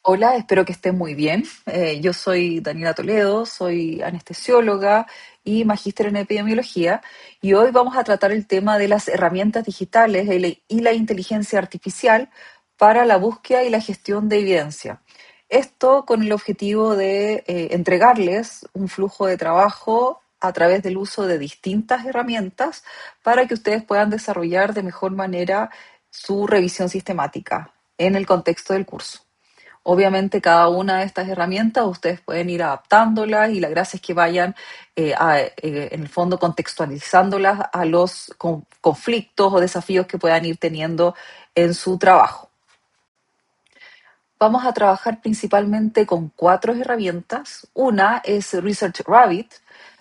Hola, espero que estén muy bien. Yo soy Daniela Toledo, soy anestesióloga y magíster en epidemiología y hoy vamos a tratar el tema de las herramientas digitales y la inteligencia artificial para la búsqueda y la gestión de evidencia. Esto con el objetivo de entregarles un flujo de trabajo a través del uso de distintas herramientas para que ustedes puedan desarrollar de mejor manera su revisión sistemática en el contexto del curso. Obviamente cada una de estas herramientas ustedes pueden ir adaptándolas y la gracia es que vayan en el fondo contextualizándolas a los conflictos o desafíos que puedan ir teniendo en su trabajo. Vamos a trabajar principalmente con cuatro herramientas. Una es Research Rabbit,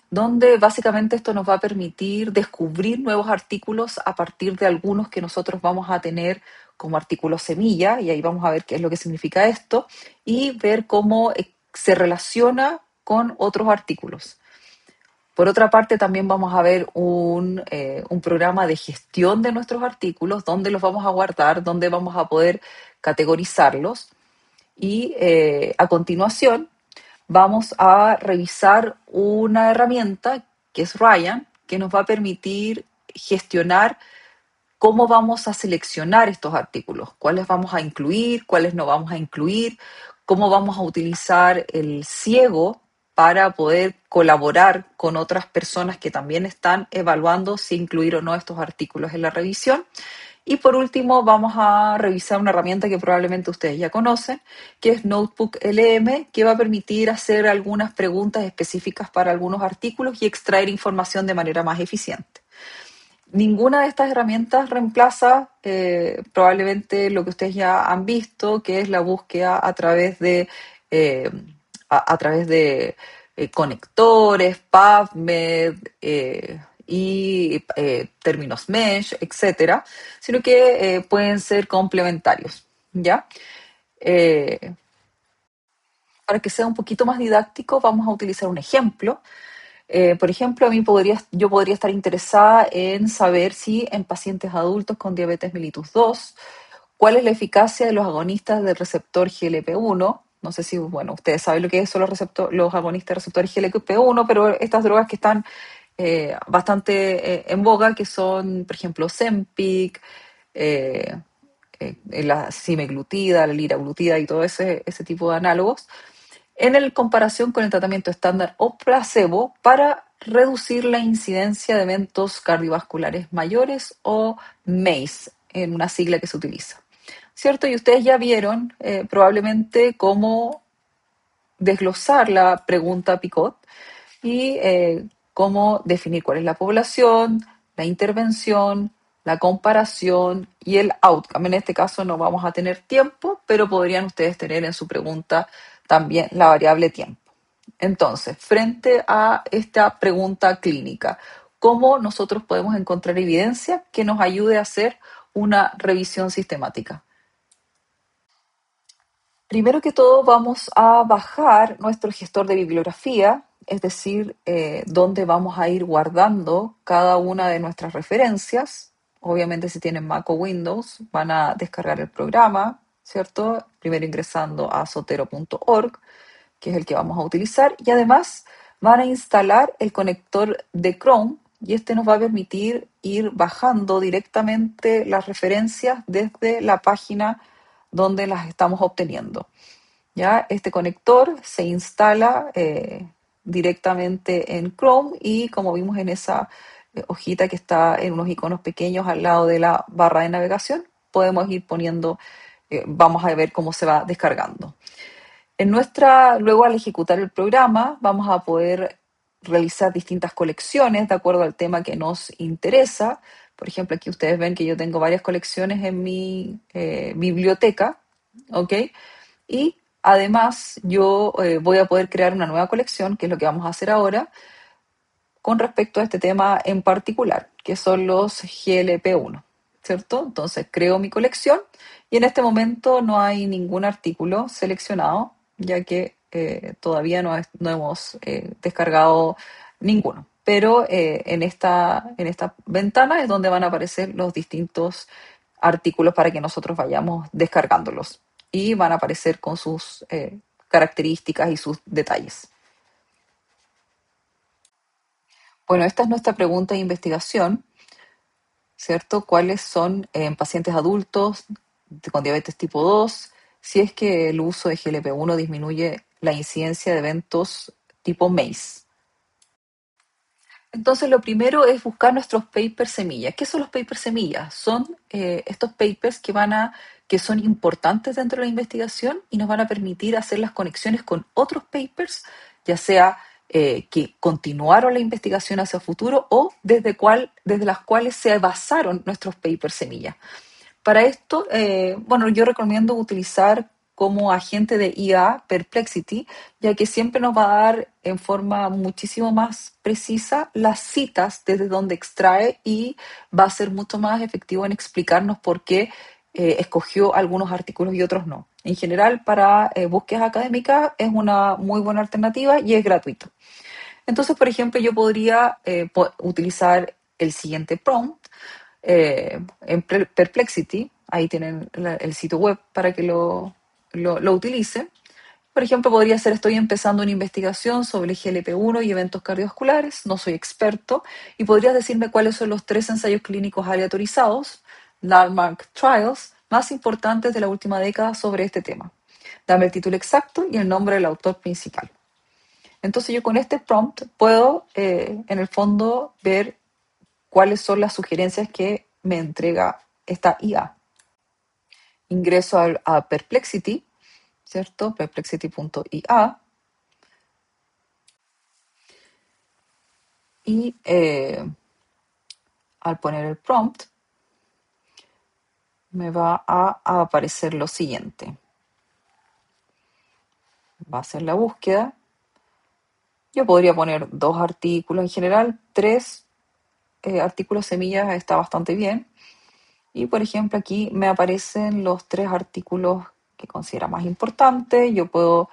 donde básicamente esto nos va a permitir descubrir nuevos artículos a partir de algunos que nosotros vamos a tener como artículos semilla, y ahí vamos a ver qué es lo que significa esto, y ver cómo se relaciona con otros artículos. Por otra parte, también vamos a ver un programa de gestión de nuestros artículos, dónde los vamos a guardar, dónde vamos a poder categorizarlos. Y a continuación vamos a revisar una herramienta que es Ryan, que nos va a permitir gestionar cómo vamos a seleccionar estos artículos, cuáles vamos a incluir, cuáles no vamos a incluir, cómo vamos a utilizar el ciego para poder colaborar con otras personas que también están evaluando si incluir o no estos artículos en la revisión. Y por último, vamos a revisar una herramienta que probablemente ustedes ya conocen, que es Notebook LM, que va a permitir hacer algunas preguntas específicas para algunos artículos y extraer información de manera más eficiente. Ninguna de estas herramientas reemplaza probablemente lo que ustedes ya han visto, que es la búsqueda eh, a través de conectores, PubMed y términos mesh, etcétera, sino que pueden ser complementarios, ¿ya? Eh, para que sea un poquito más didáctico, vamos a utilizar un ejemplo. Por ejemplo, yo podría estar interesada en saber si en pacientes adultos con diabetes mellitus 2, cuál es la eficacia de los agonistas del receptor GLP-1. No sé si, bueno, ustedes saben lo que son los agonistas del receptor GLP-1, pero estas drogas que están bastante en boga, que son, por ejemplo, Ozempic, eh, la semaglutida, la liraglutida y todo ese tipo de análogos comparación con el tratamiento estándar o placebo para reducir la incidencia de eventos cardiovasculares mayores o MACE, en una sigla que se utiliza. ¿Cierto? Y ustedes ya vieron probablemente cómo desglosar la pregunta PICOT y cómo definir cuál es la población, la intervención, la comparación y el outcome. En este caso no vamos a tener tiempo, pero podrían ustedes tener en su pregunta también la variable tiempo. Entonces, frente a esta pregunta clínica, ¿cómo nosotros podemos encontrar evidencia que nos ayude a hacer una revisión sistemática? Primero que todo, vamos a bajar nuestro gestor de bibliografía, es decir, donde vamos a ir guardando cada una de nuestras referencias. Obviamente, si tienen Mac o Windows, van a descargar el programa, ¿cierto? Primero ingresando a sotero.org, que es el que vamos a utilizar, y además van a instalar el conector de Chrome y este nos va a permitir ir bajando directamente las referencias desde la página donde las estamos obteniendo. ¿Ya? Este conector se instala directamente en Chrome y como vimos en esa hojita que está en unos iconos pequeños al lado de la barra de navegación, podemos ir poniendo, vamos a ver cómo se va descargando. Luego al ejecutar el programa, vamos a poder realizar distintas colecciones de acuerdo al tema que nos interesa. Por ejemplo, aquí ustedes ven que yo tengo varias colecciones en mi biblioteca, ¿ok? Y además yo voy a poder crear una nueva colección, que es lo que vamos a hacer ahora, con respecto a este tema en particular, que son los GLP-1, ¿cierto? Entonces creo mi colección y en este momento no hay ningún artículo seleccionado, ya que todavía no hemos descargado ninguno. Pero en esta ventana es donde van a aparecer los distintos artículos para que nosotros vayamos descargándolos. y van a aparecer con sus características y sus detalles. Bueno, esta es nuestra pregunta de investigación, ¿cierto? ¿Cuáles son en pacientes adultos con diabetes tipo 2 si es que el uso de GLP-1 disminuye la incidencia de eventos tipo MACE? Entonces, lo primero es buscar nuestros papers semillas. ¿Qué son los papers semillas? Son estos papers que son importantes dentro de la investigación y nos van a permitir hacer las conexiones con otros papers, ya sea que continuaron la investigación hacia el futuro o desde las cuales se basaron nuestros papers semillas. Para esto, bueno, yo recomiendo utilizar como agente de IA Perplexity, ya que siempre nos va a dar en forma muchísimo más precisa las citas desde donde extrae y va a ser mucho más efectivo en explicarnos por qué escogió algunos artículos y otros no. En general, para búsquedas académicas es una muy buena alternativa y es gratuito. Entonces, por ejemplo, yo podría utilizar el siguiente prompt en Perplexity, ahí tienen el sitio web para que lo utilicen. Por ejemplo, podría ser, estoy empezando una investigación sobre GLP-1 y eventos cardiovasculares, no soy experto, y podrías decirme cuáles son los 3 ensayos clínicos aleatorizados, landmark trials, más importantes de la última década sobre este tema. Dame el título exacto y el nombre del autor principal. Entonces yo con este prompt puedo, en el fondo, ver cuáles son las sugerencias que me entrega esta IA. Ingreso a Perplexity, ¿cierto? Perplexity.ia y al poner el prompt me va a aparecer lo siguiente. Va a hacer la búsqueda. Yo podría poner 2 artículos, en general 3 artículos semillas está bastante bien. Y por ejemplo aquí me aparecen los 3 artículos que considera más importantes. Yo puedo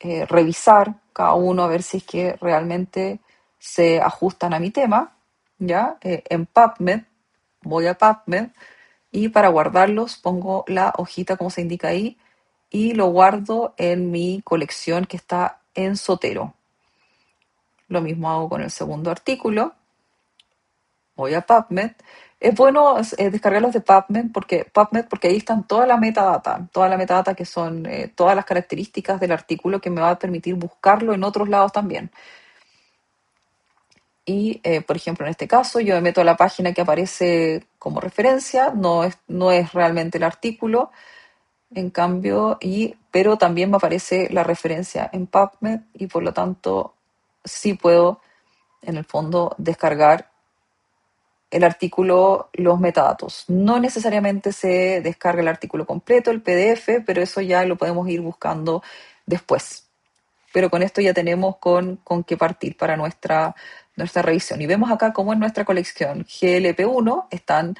revisar cada uno a ver si es que realmente se ajustan a mi tema, ¿ya? En PubMed, voy a PubMed y para guardarlos pongo la hojita como se indica ahí y lo guardo en mi colección que está en Zotero. Lo mismo hago con el segundo artículo, voy a PubMed. Es bueno descargarlos de PubMed porque ahí están toda la metadata que son todas las características del artículo que me va a permitir buscarlo en otros lados también. Y, por ejemplo, en este caso, yo me meto a la página que aparece como referencia, no es realmente el artículo, en cambio, pero también me aparece la referencia en PubMed y por lo tanto sí puedo, en el fondo, descargar el artículo, los metadatos. No necesariamente se descarga el artículo completo, el PDF, pero eso ya lo podemos ir buscando después. Pero con esto ya tenemos con qué partir para nuestra revisión. Y vemos acá cómo en nuestra colección GLP1 están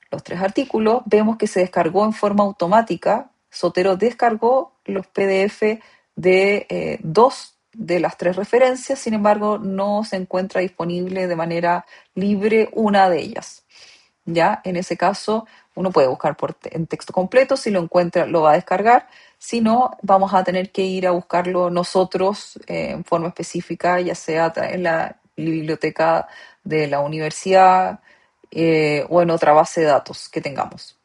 los 3 artículos, vemos que se descargó en forma automática. Sotero descargó los PDF de 2 de las 3 referencias, sin embargo, no se encuentra disponible de manera libre una de ellas. Ya, en ese caso, uno puede buscar en texto completo, si lo encuentra, lo va a descargar. Si no, vamos a tener que ir a buscarlo nosotros en forma específica, ya sea en la biblioteca de la universidad o en otra base de datos que tengamos.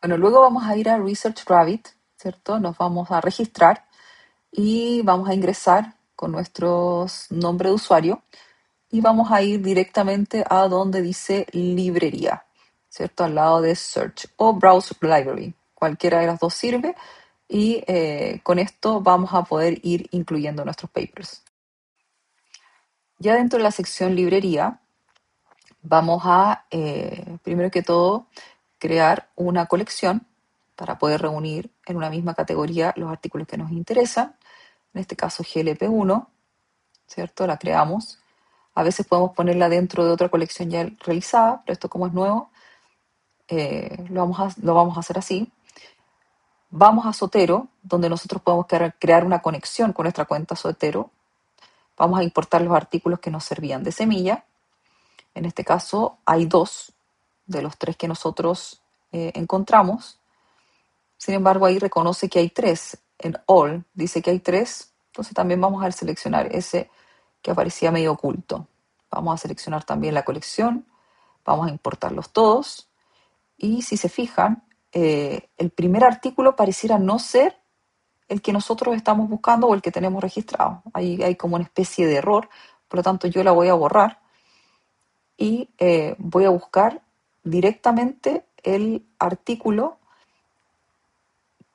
Bueno, luego vamos a ir a Research Rabbit, ¿cierto? Nos vamos a registrar y vamos a ingresar con nuestro nombre de usuario y vamos a ir directamente a donde dice librería, ¿cierto? Al lado de Search o Browse Library. Cualquiera de las dos sirve y con esto vamos a poder ir incluyendo nuestros papers. Ya dentro de la sección librería, vamos a, primero que todo, crear una colección para poder reunir en una misma categoría los artículos que nos interesan. En este caso GLP1, ¿cierto? La creamos. A veces podemos ponerla dentro de otra colección ya realizada, pero esto como es nuevo, lo vamos a hacer así. Vamos a Zotero, donde nosotros podemos crear una conexión con nuestra cuenta Zotero. Vamos a importar los artículos que nos servían de semilla. En este caso hay 2 de los 3 que nosotros encontramos. Sin embargo, ahí reconoce que hay tres. En all dice que hay tres. Entonces también vamos a seleccionar ese que aparecía medio oculto. Vamos a seleccionar también la colección. Vamos a importarlos todos. Y si se fijan, el primer artículo pareciera no ser el que nosotros estamos buscando o el que tenemos registrado. Ahí hay como una especie de error. Por lo tanto, yo la voy a borrar y voy a buscar directamente el artículo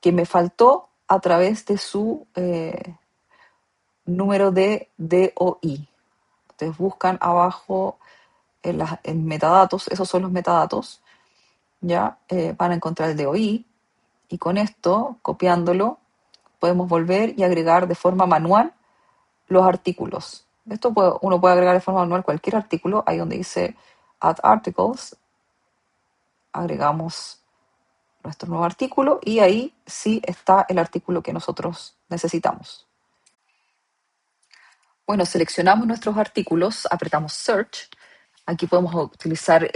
que me faltó a través de su número de DOI. Ustedes buscan abajo en metadatos, esos son los metadatos, ya van a encontrar el DOI y con esto, copiándolo, podemos volver y agregar de forma manual los artículos. Uno puede agregar de forma manual cualquier artículo, ahí donde dice Add Articles, agregamos nuestro nuevo artículo y ahí sí está el artículo que nosotros necesitamos. Bueno, seleccionamos nuestros artículos, apretamos Search. Aquí podemos utilizar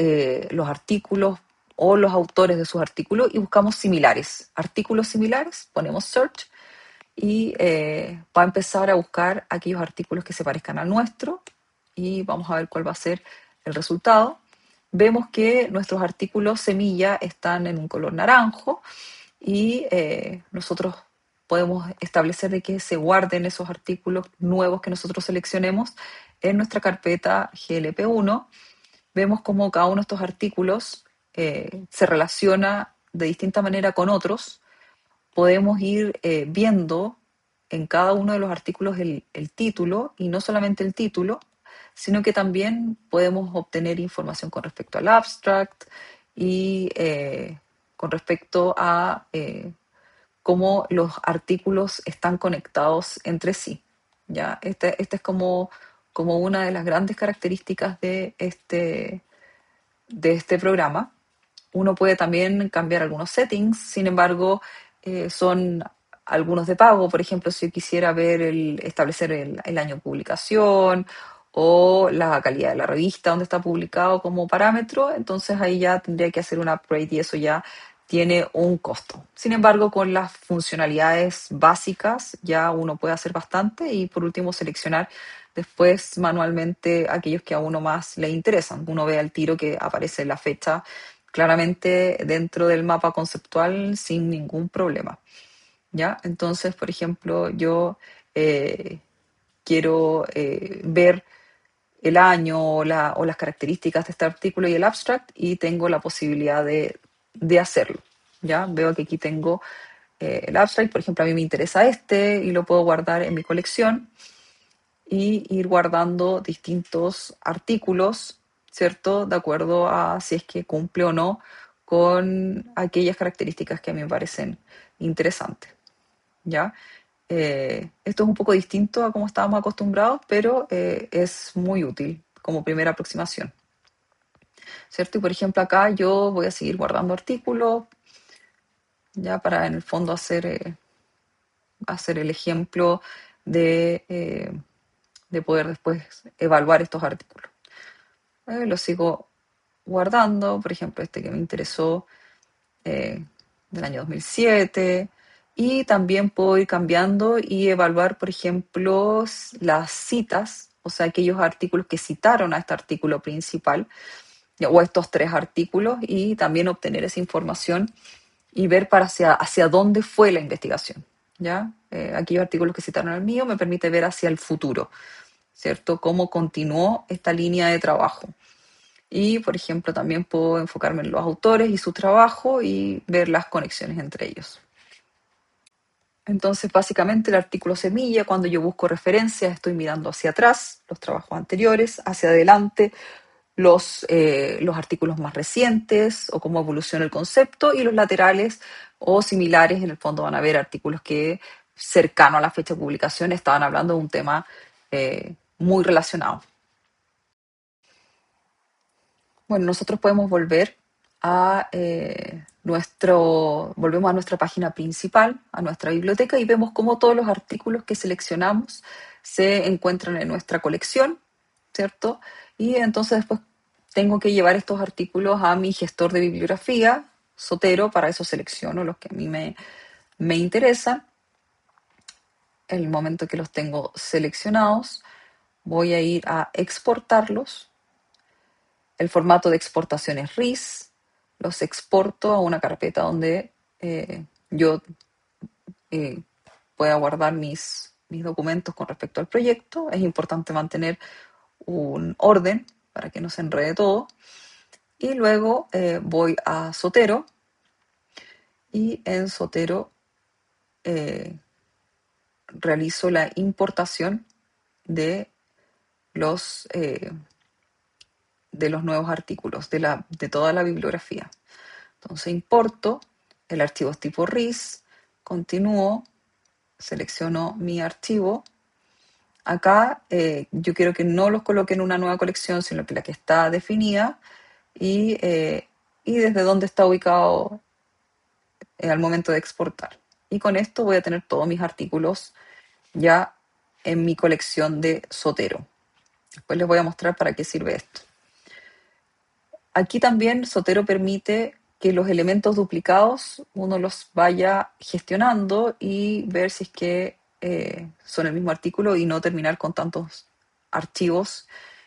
los artículos o los autores de sus artículos y buscamos similares. Artículos similares, ponemos Search y va a empezar a buscar aquellos artículos que se parezcan al nuestro y vamos a ver cuál va a ser el resultado. Vemos que nuestros artículos semilla están en un color naranjo y nosotros podemos establecer de que se guarden esos artículos nuevos que nosotros seleccionemos en nuestra carpeta GLP1. Vemos cómo cada uno de estos artículos se relaciona de distinta manera con otros. Podemos ir viendo en cada uno de los artículos el título, y no solamente el título, sino que también podemos obtener información con respecto al abstract y con respecto a cómo los artículos están conectados entre sí. ¿Ya? Esta es como una de las grandes características de este programa. Uno puede también cambiar algunos settings, sin embargo, son algunos de pago. Por ejemplo, si yo quisiera establecer el año de publicación o la calidad de la revista donde está publicado como parámetro, entonces ahí ya tendría que hacer un upgrade y eso ya tiene un costo. Sin embargo, con las funcionalidades básicas ya uno puede hacer bastante y por último seleccionar después manualmente aquellos que a uno más le interesan. Uno ve al tiro que aparece la fecha claramente dentro del mapa conceptual sin ningún problema, ¿ya? Entonces, por ejemplo, yo quiero ver el año o las características de este artículo y el abstract y tengo la posibilidad de hacerlo, ¿ya? Veo que aquí tengo el abstract, por ejemplo, a mí me interesa este y lo puedo guardar en mi colección y ir guardando distintos artículos, ¿cierto? De acuerdo a si es que cumple o no con aquellas características que a mí me parecen interesantes, ¿ya? Esto es un poco distinto a cómo estábamos acostumbrados, pero es muy útil como primera aproximación, ¿cierto? Y por ejemplo acá yo voy a seguir guardando artículos, ya para en el fondo hacer el ejemplo de poder después evaluar estos artículos. Los sigo guardando, por ejemplo, este que me interesó eh, del año 2007, y también puedo ir cambiando y evaluar, por ejemplo, las citas, o sea, aquellos artículos que citaron a este artículo principal, o estos tres artículos, y también obtener esa información y ver hacia dónde fue la investigación. ¿Ya? Aquellos artículos que citaron al mío me permite ver hacia el futuro, ¿cierto? Cómo continuó esta línea de trabajo. Y, por ejemplo, también puedo enfocarme en los autores y su trabajo y ver las conexiones entre ellos. Entonces, básicamente, el artículo semilla, cuando yo busco referencias, estoy mirando hacia atrás, los trabajos anteriores, hacia adelante, los artículos más recientes o cómo evoluciona el concepto, y los laterales o similares, en el fondo van a ver artículos que cercano a la fecha de publicación estaban hablando de un tema muy relacionado. Bueno, nosotros podemos volvemos a nuestra página principal, a nuestra biblioteca, y vemos cómo todos los artículos que seleccionamos se encuentran en nuestra colección, ¿cierto? Y entonces después tengo que llevar estos artículos a mi gestor de bibliografía, Zotero, para eso selecciono los que a mí me interesan. En el momento que los tengo seleccionados, voy a ir a exportarlos. El formato de exportación es RIS. Los exporto a una carpeta donde yo eh, pueda guardar mis documentos con respecto al proyecto. Es importante mantener un orden para que no se enrede todo. Y luego voy a Zotero y en Zotero eh, realizo la importación de los, eh, de los nuevos artículos, de toda la bibliografía. Entonces importo, el archivo es tipo RIS, continúo, selecciono mi archivo. Acá yo quiero que no los coloque en una nueva colección, sino que la que está definida y desde dónde está ubicado al momento de exportar. Y con esto voy a tener todos mis artículos ya en mi colección de Zotero. Después les voy a mostrar para qué sirve esto. Aquí también Zotero permite que los elementos duplicados uno los vaya gestionando y ver si es que son el mismo artículo y no terminar con tantos archivos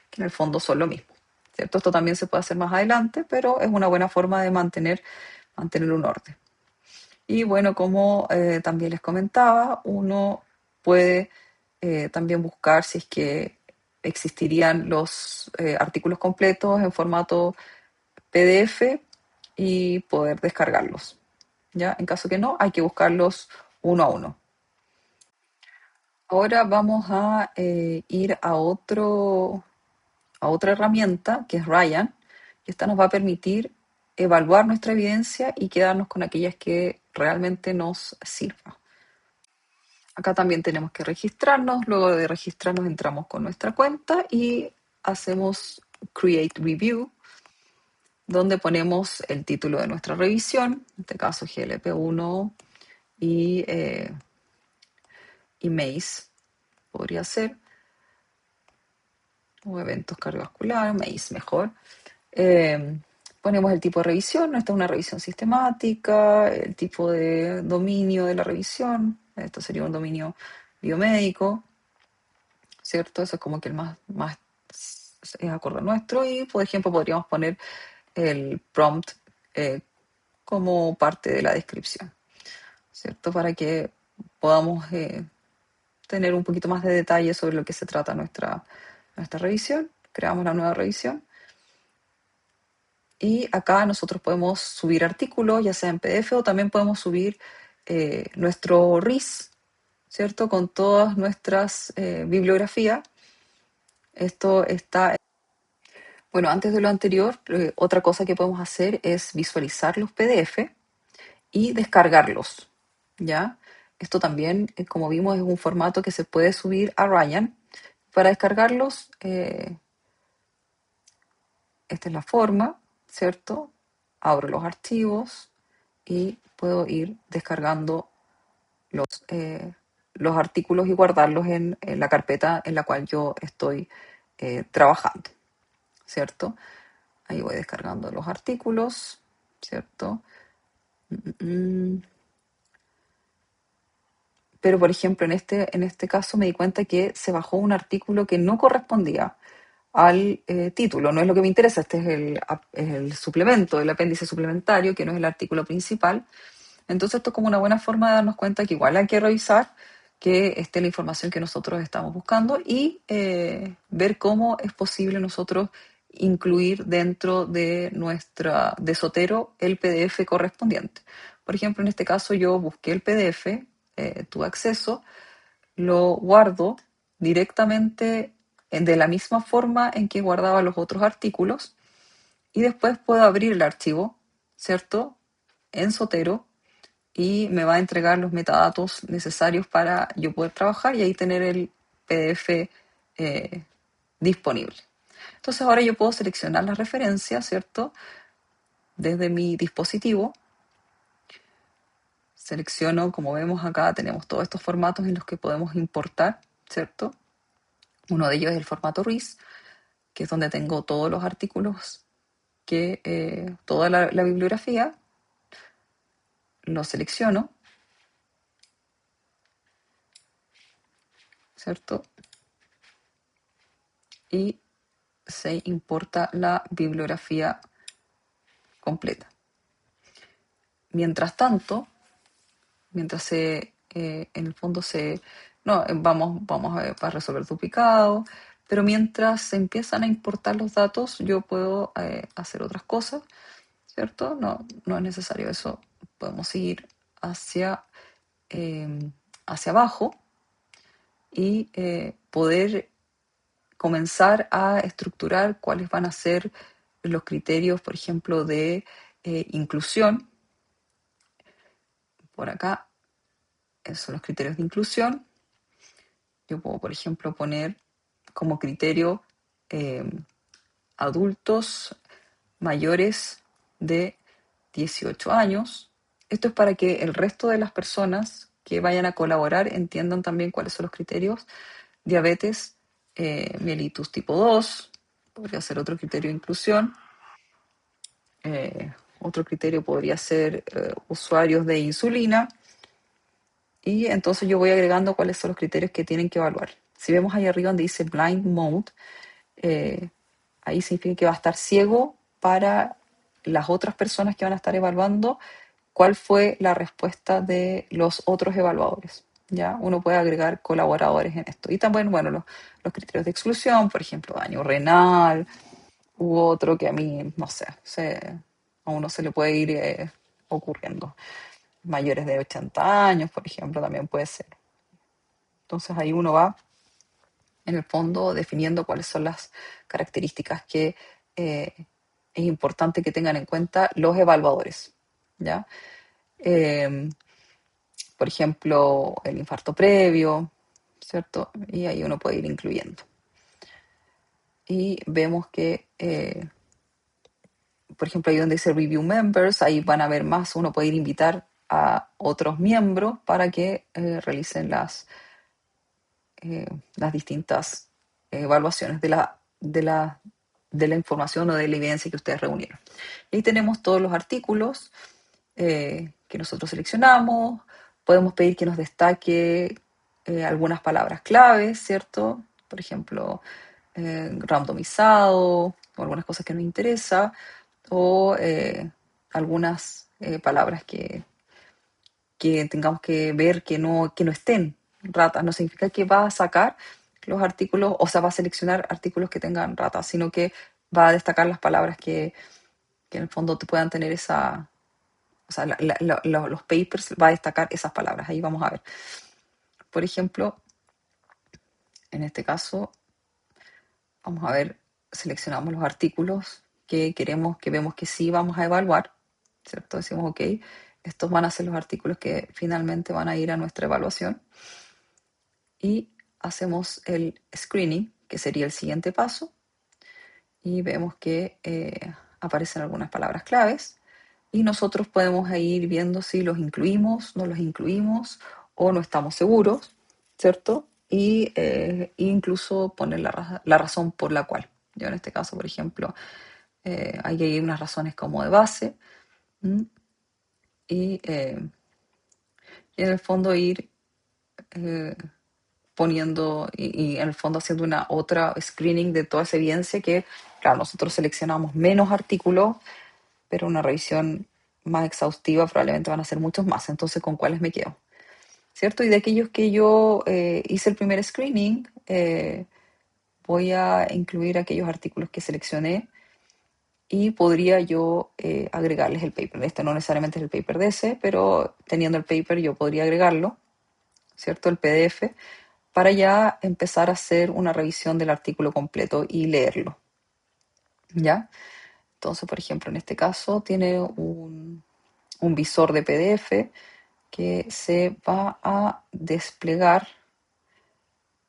que en el fondo son lo mismo. ¿Cierto? Esto también se puede hacer más adelante, pero es una buena forma de mantener un orden. Y bueno, como también les comentaba, uno puede también buscar si es que existirían los artículos completos en formato PDF y poder descargarlos. ¿Ya? En caso que no, hay que buscarlos uno a uno. Ahora vamos a ir a otra herramienta que es Ryan. Esta nos va a permitir evaluar nuestra evidencia y quedarnos con aquellas que realmente nos sirvan. Acá también tenemos que registrarnos. Luego de registrarnos entramos con nuestra cuenta y hacemos Create Review, donde ponemos el título de nuestra revisión, en este caso GLP1 y MACE, podría ser, o eventos cardiovasculares, MACE mejor. Eh, Ponemos el tipo de revisión, esta es una revisión sistemática, el tipo de dominio de la revisión, esto sería un dominio biomédico, ¿cierto? Eso es como que el más es acorde a nuestro y, por ejemplo, podríamos poner el prompt eh, como parte de la descripción, ¿cierto? Para que podamos tener un poquito más de detalle sobre lo que se trata nuestra revisión. Creamos la nueva revisión. Y acá nosotros podemos subir artículos, ya sea en PDF o también podemos subir nuestro RIS, ¿cierto? Con todas nuestras bibliografías. Esto está... Bueno, antes de lo anterior, otra cosa que podemos hacer es visualizar los PDF y descargarlos, ¿ya? Esto también, como vimos, es un formato que se puede subir a Ryan. Para descargarlos, esta es la forma, ¿cierto? Abro los archivos y puedo ir descargando los artículos y guardarlos en la carpeta en la cual yo estoy trabajando, ¿cierto? Ahí voy descargando los artículos, ¿cierto? Pero, por ejemplo, en este caso me di cuenta que se bajó un artículo que no correspondía al título. No es lo que me interesa, este es el suplemento, el apéndice suplementario, que no es el artículo principal. Entonces, esto es como una buena forma de darnos cuenta que igual hay que revisar que esté la información que nosotros estamos buscando y ver cómo es posible nosotros incluir dentro de Zotero el PDF correspondiente. Por ejemplo, en este caso yo busqué el PDF, tuve acceso, lo guardo directamente de la misma forma en que guardaba los otros artículos y después puedo abrir el archivo, ¿cierto? En Zotero y me va a entregar los metadatos necesarios para yo poder trabajar y ahí tener el PDF disponible. Entonces ahora yo puedo seleccionar la referencia, ¿cierto? Desde mi dispositivo. Selecciono, como vemos acá, tenemos todos estos formatos en los que podemos importar, ¿cierto? Uno de ellos es el formato RIS, que es donde tengo todos los artículos, toda la bibliografía. lo selecciono, ¿cierto? Y se importa la bibliografía completa. Mientras tanto, mientras en el fondo no, vamos a resolver duplicado, pero mientras se empiezan a importar los datos, yo puedo hacer otras cosas, ¿cierto? No, no es necesario eso. Podemos ir hacia, eh, hacia abajo y poder comenzar a estructurar cuáles van a ser los criterios, por ejemplo, de inclusión. Por acá, esos son los criterios de inclusión. Yo puedo, por ejemplo, poner como criterio eh, adultos mayores de 18 años. Esto es para que el resto de las personas que vayan a colaborar entiendan también cuáles son los criterios. Diabetes mellitus tipo 2 podría ser otro criterio de inclusión. Otro criterio podría ser usuarios de insulina. Y entonces yo voy agregando cuáles son los criterios que tienen que evaluar. Si vemos ahí arriba donde dice blind mode, eh, ahí significa que va a estar ciego para las otras personas que van a estar evaluando cuál fue la respuesta de los otros evaluadores. ¿Ya? Uno puede agregar colaboradores en esto. Y también, bueno, los criterios de exclusión, por ejemplo, daño renal, u otro que a mí, no sé, a uno se le puede ir ocurriendo. Mayores de 80 años, por ejemplo, también puede ser. Entonces ahí uno va, en el fondo, definiendo cuáles son las características que es importante que tengan en cuenta los evaluadores. ¿Ya? Eh, por ejemplo, el infarto previo, ¿cierto? Y ahí uno puede ir incluyendo. Y vemos que, por ejemplo, ahí donde dice Review Members, ahí van a ver más, uno puede ir invitar a otros miembros para que realicen las distintas evaluaciones de la información o de la evidencia que ustedes reunieron. Y ahí tenemos todos los artículos que nosotros seleccionamos. Podemos pedir que nos destaque algunas palabras claves, ¿cierto? Por ejemplo, randomizado, o algunas cosas que nos interesa, o algunas palabras que tengamos que ver que no estén ratas. No significa que va a sacar los artículos, o sea, va a seleccionar artículos que tengan ratas, sino que va a destacar las palabras que en el fondo te puedan tener esa, o sea, los papers va a destacar esas palabras. Ahí vamos a ver. Por ejemplo, en este caso, vamos a ver, seleccionamos los artículos que queremos, que vemos que sí vamos a evaluar, ¿cierto? Decimos, ok, estos van a ser los artículos que finalmente van a ir a nuestra evaluación. Y hacemos el screening, que sería el siguiente paso, y vemos que aparecen algunas palabras claves y nosotros podemos ir viendo si los incluimos, no los incluimos o no estamos seguros, ¿cierto? Y incluso poner la razón por la cual. Yo en este caso, por ejemplo, hay unas razones como de base. ¿M? Y, y en el fondo ir eh, poniendo y en el fondo haciendo una otra screening de toda esa evidencia que, claro, nosotros seleccionamos menos artículos, pero una revisión más exhaustiva probablemente van a ser muchos más. Entonces, ¿con cuáles me quedo? ¿Cierto? Y de aquellos que yo hice el primer screening, voy a incluir aquellos artículos que seleccioné y podría yo agregarles el paper. Este no necesariamente es el paper de ese, pero teniendo el paper yo podría agregarlo, ¿cierto? El PDF, para ya empezar a hacer una revisión del artículo completo y leerlo, ¿ya? Entonces, por ejemplo, en este caso tiene un visor de PDF que se va a desplegar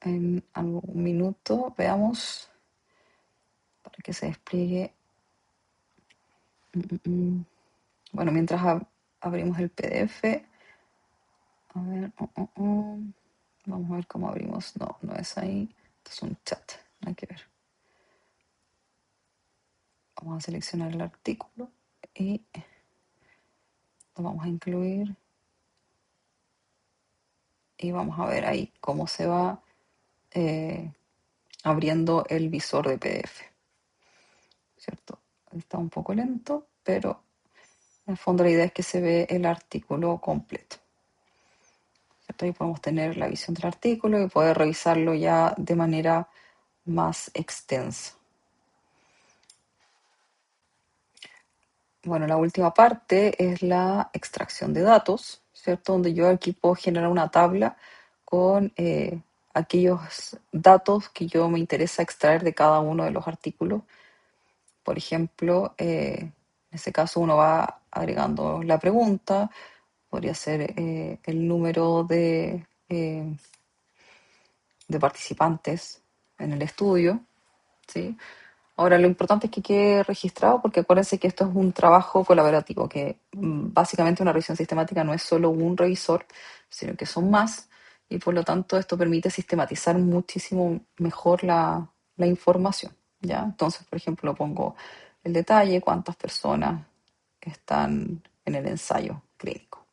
en algún minuto. Veamos, para que se despliegue. Mm, mm, mm. Bueno, mientras abrimos el PDF, a ver, vamos a ver cómo abrimos. No, no es ahí. Esto es un chat, no hay que ver. Vamos a seleccionar el artículo y Lo vamos a incluir y vamos a ver ahí cómo se va eh, abriendo el visor de PDF, ¿cierto? Está un poco lento, pero en el fondo la idea es que se ve el artículo completo, ¿cierto? Ahí podemos tener la visión del artículo y poder revisarlo ya de manera más extensa. Bueno, la última parte es la extracción de datos, ¿cierto? Donde yo aquí puedo generar una tabla con aquellos datos que yo me interesa extraer de cada uno de los artículos. Por ejemplo, en ese caso uno va agregando la pregunta, podría ser el número de participantes en el estudio, ¿sí? Ahora, lo importante es que quede registrado porque acuérdense que esto es un trabajo colaborativo, que básicamente una revisión sistemática no es solo un revisor, sino que son más, y por lo tanto esto permite sistematizar muchísimo mejor la información, ¿ya? Entonces, por ejemplo, pongo el detalle, cuántas personas están en el ensayo clínico,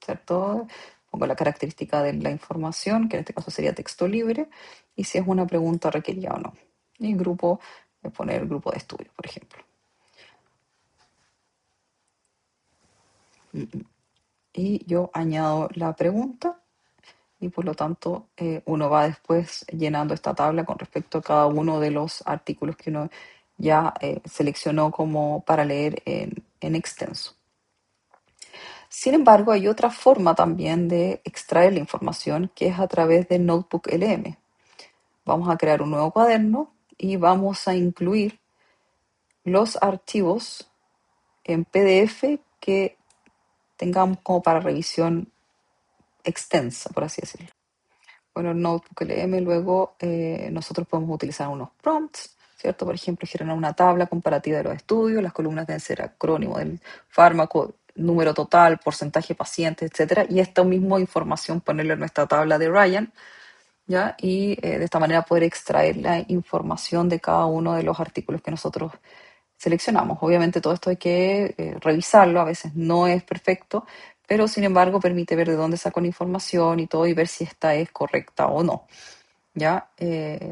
¿cierto? Pongo la característica de la información, que en este caso sería texto libre, y si es una pregunta requerida o no. Y grupo, poner grupo de estudio, por ejemplo. Y yo añado la pregunta y por lo tanto uno va después llenando esta tabla con respecto a cada uno de los artículos que uno ya seleccionó como para leer en extenso. Sin embargo, hay otra forma también de extraer la información que es a través de Notebook LM. Vamos a crear un nuevo cuaderno y vamos a incluir los archivos en PDF que tengamos como para revisión extensa, por así decirlo. Bueno, el Notebook LM luego nosotros podemos utilizar unos prompts, ¿cierto? Por ejemplo, generar una tabla comparativa de los estudios, las columnas deben ser acrónimo del fármaco, número total, porcentaje de pacientes, etcétera, y esta misma información ponerla en nuestra tabla de Ryan, ¿ya? Y de esta manera poder extraer la información de cada uno de los artículos que nosotros seleccionamos. Obviamente todo esto hay que revisarlo, a veces no es perfecto, pero sin embargo permite ver de dónde saco la información y todo y ver si esta es correcta o no. ¿Ya?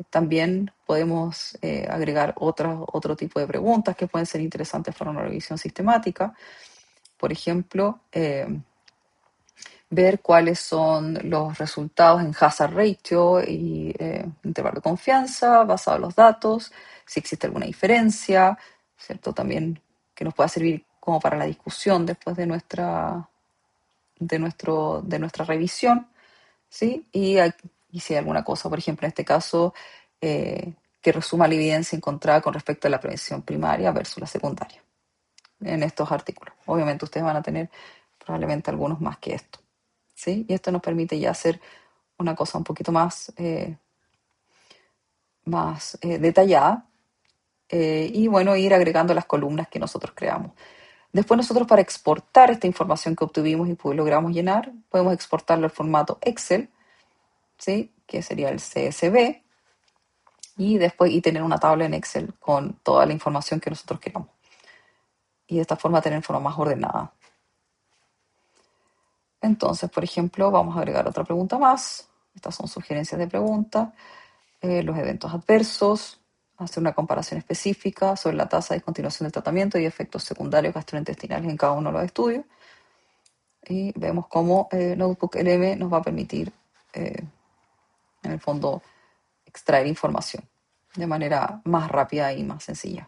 También podemos agregar otro tipo de preguntas que pueden ser interesantes para una revisión sistemática. Por ejemplo, ver cuáles son los resultados en hazard ratio y intervalo de confianza basado en los datos, si existe alguna diferencia, ¿cierto? También que nos pueda servir como para la discusión después de nuestra revisión, ¿sí? Y si hay alguna cosa, por ejemplo, en este caso, que resuma la evidencia encontrada con respecto a la prevención primaria versus la secundaria en estos artículos. Obviamente ustedes van a tener probablemente algunos más que esto, ¿sí? Y esto nos permite ya hacer una cosa un poquito más detallada y bueno, ir agregando las columnas que nosotros creamos. Después nosotros para exportar esta información que obtuvimos y logramos llenar, podemos exportarlo al formato Excel, ¿sí? Que sería el CSV, y después tener una tabla en Excel con toda la información que nosotros queramos. Y de esta forma tener forma más ordenada. Entonces, por ejemplo, vamos a agregar otra pregunta más. Estas son sugerencias de preguntas. Los eventos adversos, hacer una comparación específica sobre la tasa de discontinuación del tratamiento y efectos secundarios gastrointestinales en cada uno de los estudios. Y vemos cómo Notebook LM nos va a permitir, en el fondo, extraer información de manera más rápida y más sencilla.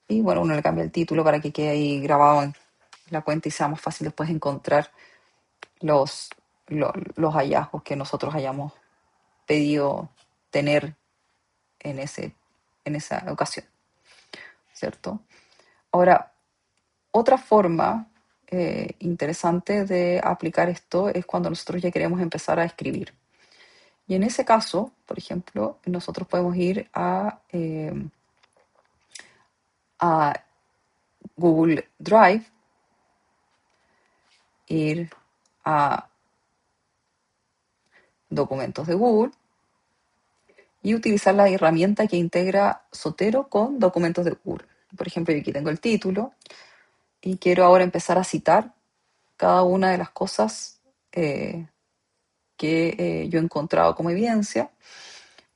Y bueno, uno le cambia el título para que quede ahí grabado en la cuenta y sea más fácil después encontrar los, los hallazgos que nosotros hayamos pedido tener en esa ocasión, ¿cierto? Ahora, otra forma interesante de aplicar esto es cuando nosotros ya queremos empezar a escribir. Y en ese caso, por ejemplo, nosotros podemos ir a Google Drive, ir a documentos de Google y utilizar la herramienta que integra Zotero con documentos de Google. Por ejemplo, yo aquí tengo el título y quiero ahora empezar a citar cada una de las cosas eh, que yo he encontrado como evidencia.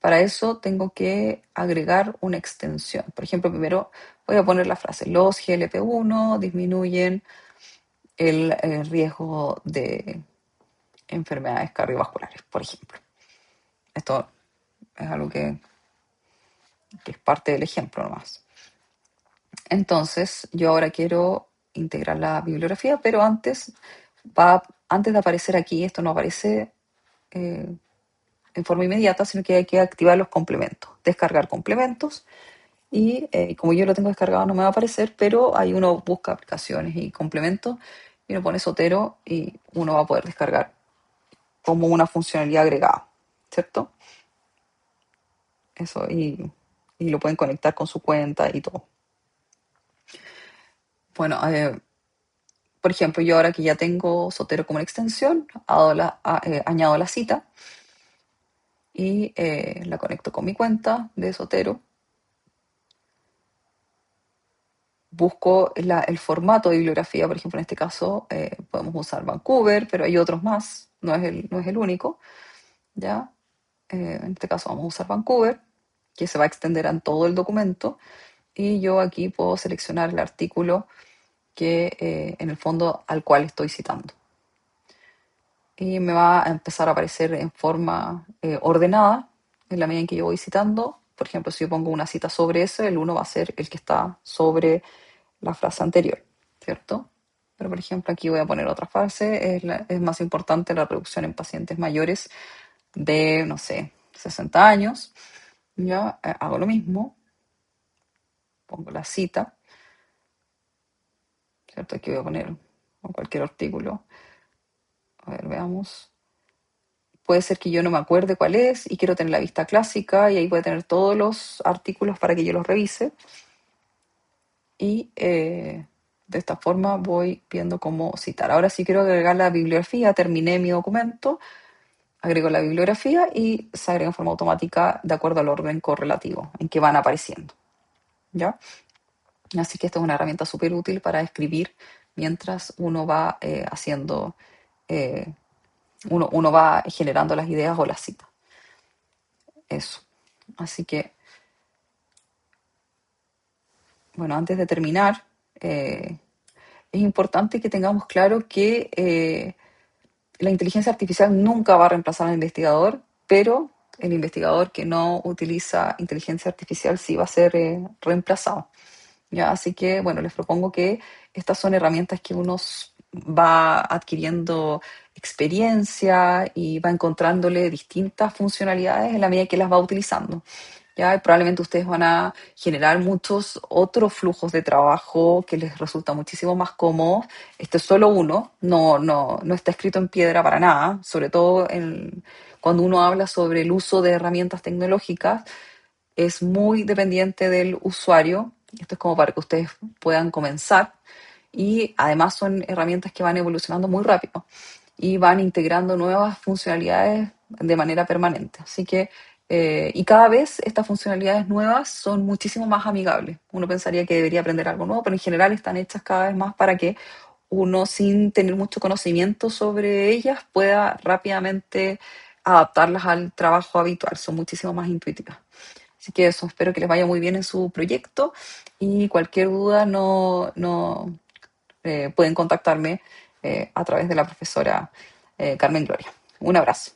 Para eso tengo que agregar una extensión. Por ejemplo, primero voy a poner la frase, los GLP-1 disminuyen el riesgo de enfermedades cardiovasculares, por ejemplo. Esto es algo que es parte del ejemplo nomás. Entonces, yo ahora quiero integrar la bibliografía, pero antes de aparecer aquí, esto no aparece eh, en forma inmediata, sino que hay que activar los complementos, descargar complementos. Y como yo lo tengo descargado no me va a aparecer, pero ahí uno busca aplicaciones y complementos y uno pone Sotero y uno va a poder descargar como una funcionalidad agregada, ¿cierto? Eso, y lo pueden conectar con su cuenta y todo. Bueno, por ejemplo, yo ahora que ya tengo Sotero como una extensión, añado la cita y la conecto con mi cuenta de Sotero. Busco el formato de bibliografía, por ejemplo, en este caso podemos usar Vancouver, pero hay otros más, no es el único, ¿ya? En este caso vamos a usar Vancouver, que se va a extender en todo el documento, y yo aquí puedo seleccionar el artículo que en el fondo al cual estoy citando. Y me va a empezar a aparecer en forma ordenada en la medida en que yo voy citando. Por ejemplo, si yo pongo una cita sobre eso, el uno va a ser el que está sobre la frase anterior, ¿cierto? Pero, por ejemplo, aquí voy a poner otra frase. Es más importante la reducción en pacientes mayores de, no sé, 60 años. Ya hago lo mismo, pongo la cita, ¿cierto? Aquí voy a poner cualquier artículo. A ver, veamos. Puede ser que yo no me acuerde cuál es y quiero tener la vista clásica y ahí voy a tener todos los artículos para que yo los revise. Y de esta forma voy viendo cómo citar. Ahora sí quiero agregar la bibliografía, terminé mi documento, agrego la bibliografía y se agrega en forma automática de acuerdo al orden correlativo en que van apareciendo. ¿Ya? Así que esta es una herramienta súper útil para escribir mientras uno va haciendo, eh, uno va generando las ideas o las citas. Eso. Así que, bueno, antes de terminar, es importante que tengamos claro que la inteligencia artificial nunca va a reemplazar al investigador, pero el investigador que no utiliza inteligencia artificial sí va a ser reemplazado. ¿Ya? Así que, bueno, les propongo que estas son herramientas que uno va adquiriendo experiencia y va encontrándole distintas funcionalidades en la medida que las va utilizando. ¿Ya? Y probablemente ustedes van a generar muchos otros flujos de trabajo que les resulta muchísimo más cómodo. Este es solo uno, no está escrito en piedra para nada, sobre todo cuando uno habla sobre el uso de herramientas tecnológicas es muy dependiente del usuario. Esto es como para que ustedes puedan comenzar. Y además son herramientas que van evolucionando muy rápido y van integrando nuevas funcionalidades de manera permanente. Así que, y cada vez estas funcionalidades nuevas son muchísimo más amigables. Uno pensaría que debería aprender algo nuevo, pero en general están hechas cada vez más para que uno, sin tener mucho conocimiento sobre ellas, pueda rápidamente adaptarlas al trabajo habitual. Son muchísimo más intuitivas. Así que eso, espero que les vaya muy bien en su proyecto y cualquier duda no pueden contactarme a través de la profesora Carmen Gloria. Un abrazo.